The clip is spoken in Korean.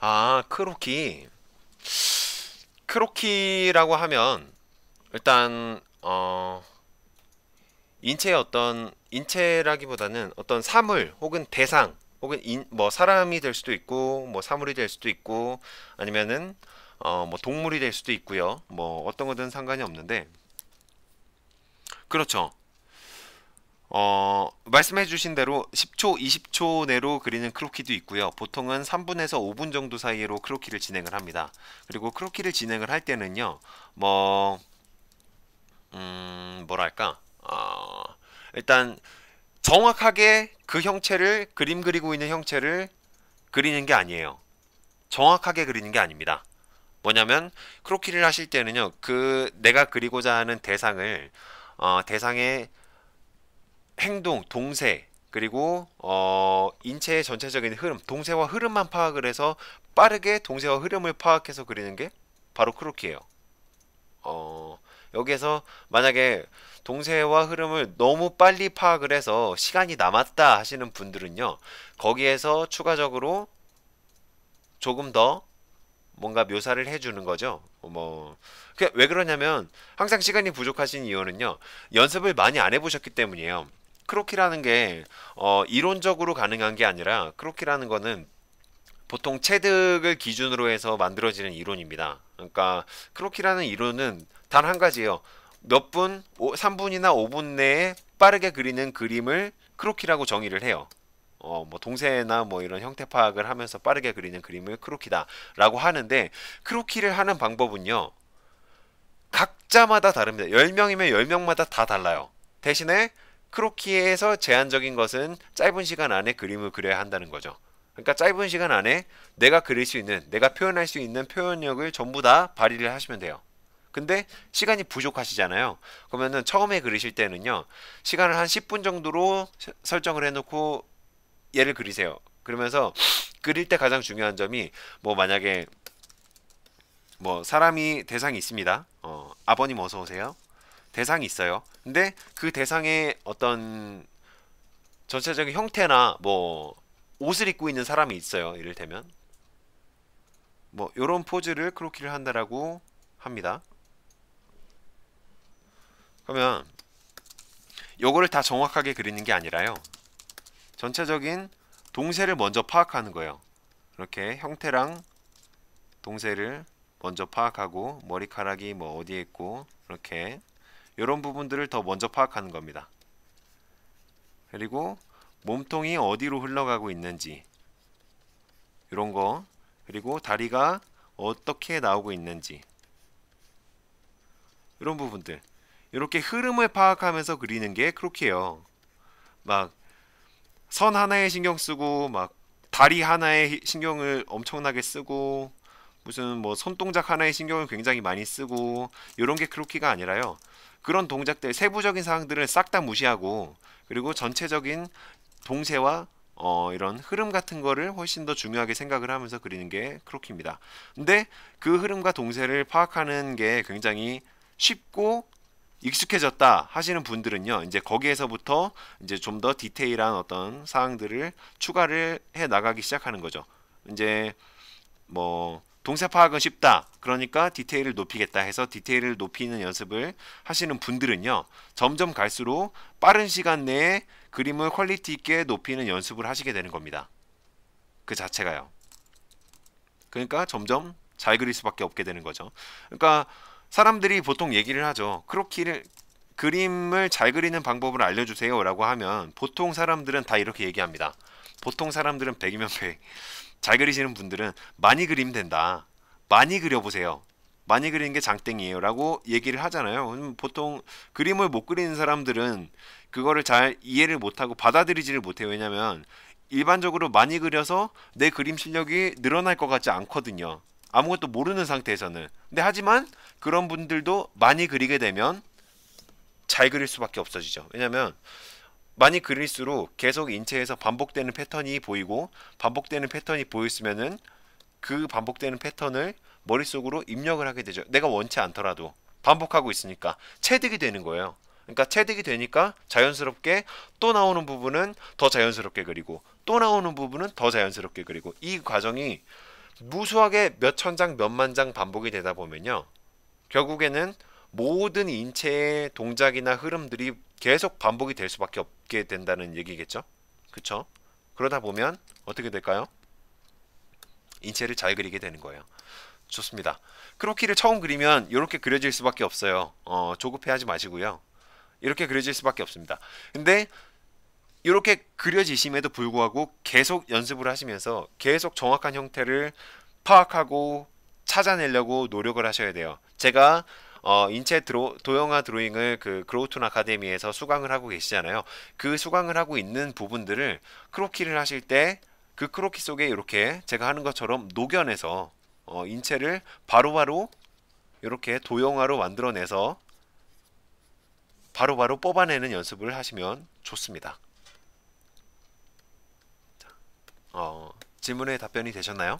아, 크로키라고 하면 일단 인체의 어떤 인체라기보다는 어떤 사물 혹은 대상 혹은 뭐 사람이 될 수도 있고 뭐 사물이 될 수도 있고 아니면은 뭐 동물이 될 수도 있고요. 뭐 어떤 거든 상관이 없는데 그렇죠. 말씀해주신 대로 10초, 20초 내로 그리는 크로키도 있고요. 보통은 3분에서 5분 정도 사이로 크로키를 진행을 합니다. 그리고 크로키를 진행을 할 때는요, 뭐, 뭐랄까, 일단 정확하게 그 형체를, 그림 그리고 있는 형체를 그리는 게 아니에요. 정확하게 그리는 게 아닙니다. 뭐냐면, 크로키를 하실 때는요, 그 내가 그리고자 하는 대상을, 대상의 행동, 동세, 그리고 인체의 전체적인 흐름, 동세와 흐름만 파악을 해서 빠르게 동세와 흐름을 파악해서 그리는 게 바로 크로키예요. 어, 여기에서 만약에 동세와 흐름을 너무 빨리 파악을 해서 시간이 남았다 하시는 분들은요, 거기에서 추가적으로 조금 더 뭔가 묘사를 해주는 거죠. 왜 그러냐면 항상 시간이 부족하신 이유는요, 연습을 많이 안 해보셨기 때문이에요. 크로키라는 게 이론적으로 가능한 게 아니라 크로키라는 거는 보통 체득을 기준으로 해서 만들어지는 이론입니다. 그러니까 크로키라는 이론은 단 한 가지예요. 몇 분, 3분이나 5분 내에 빠르게 그리는 그림을 크로키라고 정의를 해요. 뭐 동세나 뭐 이런 형태 파악을 하면서 빠르게 그리는 그림을 크로키다라고 하는데 크로키를 하는 방법은요. 각자마다 다릅니다. 10명이면 10명마다 다 달라요. 대신에 크로키에서 제한적인 것은 짧은 시간 안에 그림을 그려야 한다는 거죠. 그러니까 짧은 시간 안에 내가 그릴 수 있는, 내가 표현할 수 있는 표현력을 전부 다 발휘를 하시면 돼요. 근데 시간이 부족하시잖아요. 그러면은 처음에 그리실 때는요. 시간을 한 10분 정도로 설정을 해놓고 얘를 그리세요. 그러면서 그릴 때 가장 중요한 점이 뭐 만약에 뭐 사람이 대상이 있습니다. 아버님 어서 오세요. 대상이 있어요. 근데 그 대상의 어떤 전체적인 형태나 뭐 옷을 입고 있는 사람이 있어요. 이를테면 뭐 요런 포즈를 크로키를 한다라고 합니다. 그러면 요거를 다 정확하게 그리는 게 아니라요. 전체적인 동세를 먼저 파악하는 거예요. 이렇게 형태랑 동세를 먼저 파악하고 머리카락이 뭐 어디에 있고 이렇게 이런 부분들을 더 먼저 파악하는 겁니다. 그리고 몸통이 어디로 흘러가고 있는지 이런 거, 그리고 다리가 어떻게 나오고 있는지 이런 부분들, 이렇게 흐름을 파악하면서 그리는 게 크로키예요. 막 선 하나에 신경 쓰고 막 다리 하나에 신경을 엄청나게 쓰고 무슨 뭐 손동작 하나에 신경을 굉장히 많이 쓰고 이런 게 크로키가 아니라요. 그런 동작들 세부적인 사항들을 싹 다 무시하고 그리고 전체적인 동세와 이런 흐름 같은 거를 훨씬 더 중요하게 생각을 하면서 그리는 게 크로키입니다. 근데 그 흐름과 동세를 파악하는 게 굉장히 쉽고 익숙해졌다 하시는 분들은요, 이제 거기에서부터 이제 좀 더 디테일한 어떤 사항들을 추가를 해 나가기 시작하는 거죠. 이제 뭐 동사 파악은 쉽다. 그러니까 디테일을 높이겠다 해서 디테일을 높이는 연습을 하시는 분들은요. 점점 갈수록 빠른 시간 내에 그림을 퀄리티 있게 높이는 연습을 하시게 되는 겁니다. 그 자체가요. 그러니까 점점 잘 그릴 수밖에 없게 되는 거죠. 그러니까 사람들이 보통 얘기를 하죠. 크로키를 그림을 잘 그리는 방법을 알려주세요라고 하면 보통 사람들은 다 이렇게 얘기합니다. 보통 사람들은 100이면 100. 잘 그리시는 분들은 많이 그리면 된다. 많이 그려보세요. 많이 그리는 게 장땡이에요. 라고 얘기를 하잖아요. 보통 그림을 못 그리는 사람들은 그거를 잘 이해를 못하고 받아들이지를 못해요. 왜냐면 일반적으로 많이 그려서 내 그림 실력이 늘어날 것 같지 않거든요. 아무것도 모르는 상태에서는. 근데 하지만 그런 분들도 많이 그리게 되면 잘 그릴 수밖에 없어지죠. 왜냐면 많이 그릴수록 계속 인체에서 반복되는 패턴이 보이고 반복되는 패턴이 보였으면은 그 반복되는 패턴을 머릿속으로 입력을 하게 되죠. 내가 원치 않더라도 반복하고 있으니까 체득이 되는 거예요. 그러니까 체득이 되니까 자연스럽게 또 나오는 부분은 더 자연스럽게 그리고 또 나오는 부분은 더 자연스럽게 그리고 이 과정이 무수하게 몇천 장, 몇만 장 반복이 되다 보면요. 결국에는 모든 인체의 동작이나 흐름들이 계속 반복이 될 수밖에 없게 된다는 얘기겠죠. 그쵸? 그러다 보면 어떻게 될까요? 인체를 잘 그리게 되는 거예요. 좋습니다. 크로키를 처음 그리면 이렇게 그려질 수밖에 없어요. 조급해하지 마시고요. 이렇게 그려질 수밖에 없습니다. 근데 이렇게 그려지심에도 불구하고 계속 연습을 하시면서 계속 정확한 형태를 파악하고 찾아내려고 노력을 하셔야 돼요. 제가 인체 도형화 드로잉을 그 그로우툰 아카데미에서 수강을 하고 계시잖아요. 그 수강을 하고 있는 부분들을 크로키를 하실 때 그 크로키 속에 이렇게 제가 하는 것처럼 녹여내서 인체를 바로바로 이렇게 도형화로 만들어내서 바로바로 뽑아내는 연습을 하시면 좋습니다. 질문에 답변이 되셨나요?